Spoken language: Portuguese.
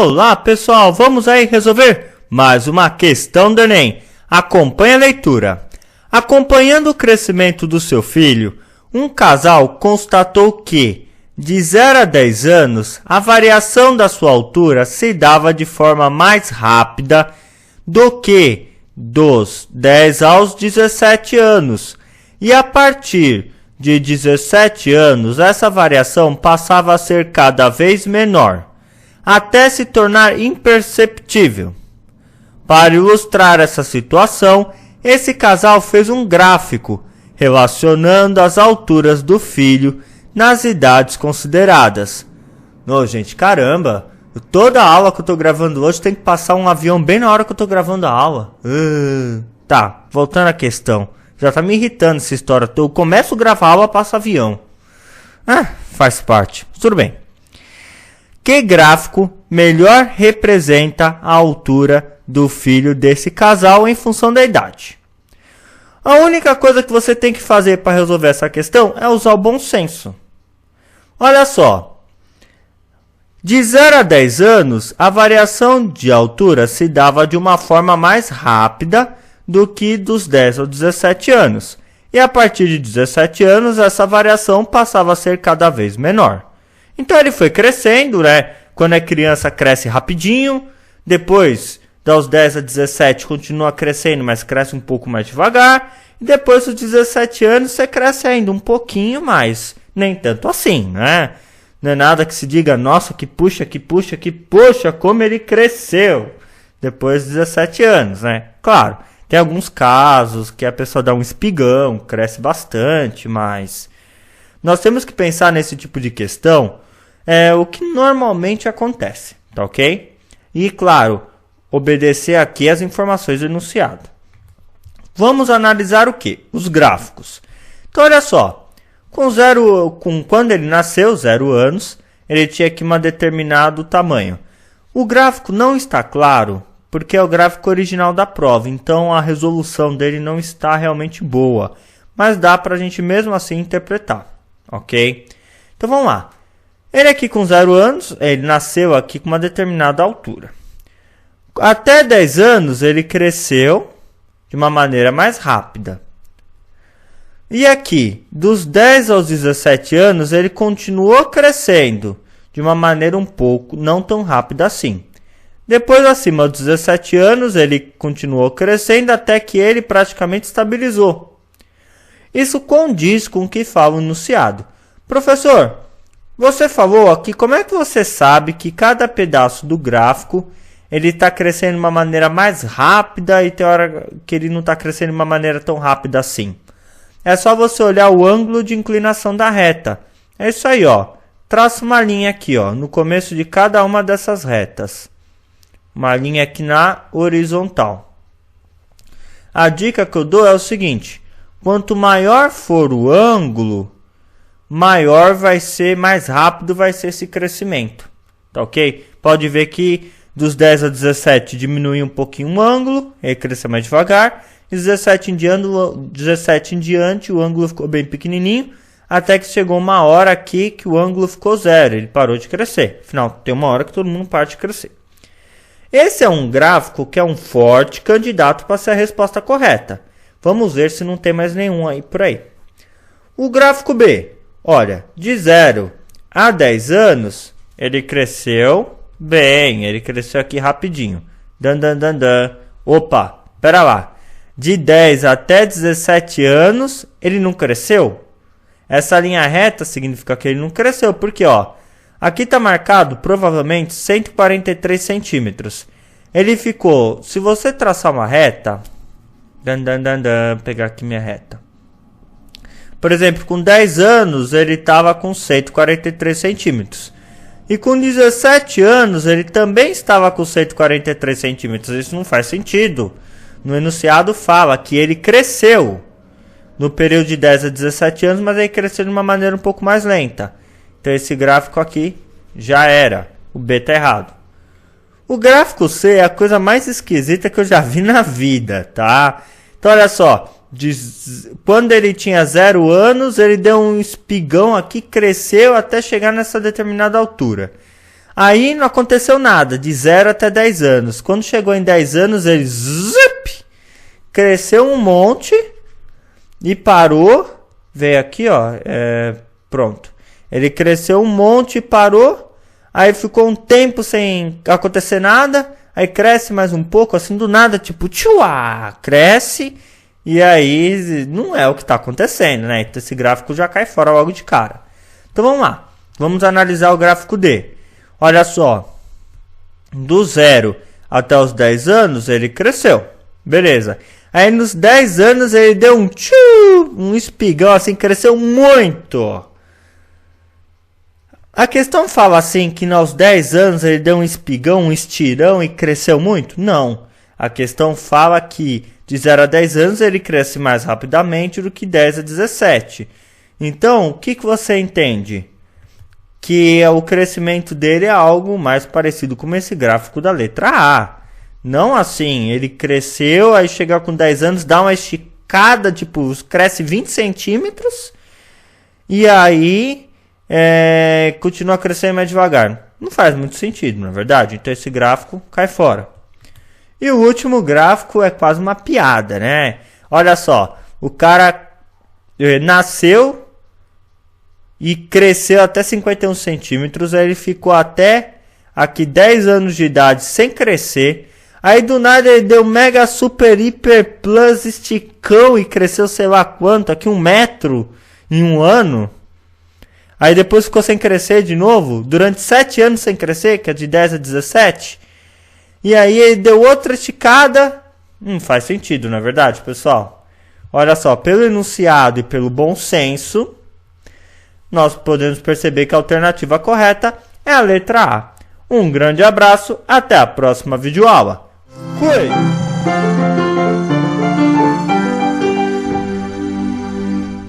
Olá pessoal, vamos aí resolver mais uma questão do Enem. Acompanhe a leitura. Acompanhando o crescimento do seu filho, um casal constatou que, de 0 a 10 anos, a variação da sua altura se dava de forma mais rápida do que dos 10 aos 17 anos. E a partir de 17 anos, essa variação passava a ser cada vez menor, até se tornar imperceptível. Para ilustrar essa situação, esse casal fez um gráfico relacionando as alturas do filho nas idades consideradas. Gente, caramba! Toda a aula que eu tô gravando hoje tem que passar um avião bem na hora que eu tô gravando a aula. Tá, voltando à questão. Já tá me irritando essa história. Eu começo a gravar a aula, passa avião. Faz parte. Tudo bem. Que gráfico melhor representa a altura do filho desse casal em função da idade? A única coisa que você tem que fazer para resolver essa questão é usar o bom senso. Olha só. De 0 a 10 anos, a variação de altura se dava de uma forma mais rápida do que dos 10 aos 17 anos. E a partir de 17 anos, essa variação passava a ser cada vez menor. Então ele foi crescendo, né? Quando é criança cresce rapidinho, depois dos 10 a 17 continua crescendo, mas cresce um pouco mais devagar, e depois dos 17 anos você cresce ainda um pouquinho mais, nem tanto assim, né? Não é nada que se diga, nossa, que puxa, como ele cresceu depois dos 17 anos, né? Claro, tem alguns casos que a pessoa dá um espigão, cresce bastante, mas nós temos que pensar nesse tipo de questão, o que normalmente acontece, tá ok? E, claro, obedecer aqui as informações do enunciado. Vamos analisar o quê? Os gráficos. Então, olha só. Quando ele nasceu, 0 anos, ele tinha aqui um determinado tamanho. O gráfico não está claro, porque é o gráfico original da prova. Então, a resolução dele não está realmente boa. Mas dá para a gente mesmo assim interpretar, ok? Então, vamos lá. Ele aqui com 0 anos, ele nasceu aqui com uma determinada altura. Até 10 anos, ele cresceu de uma maneira mais rápida. E aqui, dos 10 aos 17 anos, ele continuou crescendo de uma maneira um pouco não tão rápida assim. Depois, acima dos 17 anos, ele continuou crescendo até que ele praticamente estabilizou. Isso condiz com o que fala o enunciado. Professor, você falou aqui, como é que você sabe que cada pedaço do gráfico ele está crescendo de uma maneira mais rápida e tem hora que ele não está crescendo de uma maneira tão rápida assim? É só você olhar o ângulo de inclinação da reta. É isso aí, ó. Traça uma linha aqui, ó, no começo de cada uma dessas retas. Uma linha aqui na horizontal. A dica que eu dou é o seguinte: quanto maior for o ângulo, maior vai ser, mais rápido vai ser esse crescimento. Tá ok? Pode ver que dos 10 a 17 diminui um pouquinho o ângulo, ele cresceu mais devagar. 17 em diante, o ângulo ficou bem pequenininho, até que chegou uma hora aqui que o ângulo ficou 0, ele parou de crescer. Afinal, tem uma hora que todo mundo para de crescer. Esse é um gráfico que é um forte candidato para ser a resposta correta. Vamos ver se não tem mais nenhum aí por aí. O gráfico B, olha, de 0 a 10 anos, ele cresceu bem, ele cresceu aqui rapidinho. Opa, pera lá. De 10 até 17 anos, ele não cresceu? Essa linha reta significa que ele não cresceu, porque ó, aqui está marcado provavelmente 143 centímetros. Ele ficou, se você traçar uma reta, pegar aqui minha reta. Por exemplo, com 10 anos ele estava com 143 centímetros. E com 17 anos ele também estava com 143 centímetros. Isso não faz sentido. No enunciado fala que ele cresceu no período de 10 a 17 anos, mas ele cresceu de uma maneira um pouco mais lenta. Então esse gráfico aqui já era. O B está errado. O gráfico C é a coisa mais esquisita que eu já vi na vida, tá? Então olha só. Quando ele tinha 0 anos, ele deu um espigão aqui, cresceu até chegar nessa determinada altura. Aí não aconteceu nada, de 0 até 10 anos. Quando chegou em 10 anos, ele cresceu um monte e parou. Veio aqui, ó, pronto. Ele cresceu um monte e parou. Aí ficou um tempo sem acontecer nada. Aí cresce mais um pouco, assim do nada, tipo, tchua, cresce. E aí não é o que está acontecendo, né? Então esse gráfico já cai fora logo de cara. Então vamos lá. Vamos analisar o gráfico D. Olha só. Do 0 até os 10 anos ele cresceu. Beleza. Aí nos 10 anos ele deu um espigão assim, cresceu muito. A questão fala assim que nos 10 anos ele deu um espigão, um estirão e cresceu muito? Não. A questão fala que de 0 a 10 anos ele cresce mais rapidamente do que 10 a 17. Então, o que você entende? Que o crescimento dele é algo mais parecido com esse gráfico da letra A. Não assim, ele cresceu, aí chega com 10 anos, dá uma esticada, tipo, cresce 20 centímetros e aí continua crescendo mais devagar. Não faz muito sentido, na verdade. Então esse gráfico cai fora. E o último gráfico é quase uma piada, né? Olha só, o cara nasceu e cresceu até 51 centímetros, aí ele ficou até aqui 10 anos de idade sem crescer. Aí do nada ele deu mega super hiper plus esticão e cresceu sei lá quanto, aqui 1 metro em 1 ano. Aí depois ficou sem crescer de novo, durante 7 anos sem crescer, que é de 10 a 17. E aí ele deu outra esticada. Não faz sentido, na verdade, pessoal. Olha só, pelo enunciado e pelo bom senso, nós podemos perceber que a alternativa correta é a letra A. Um grande abraço, até a próxima videoaula. Fui!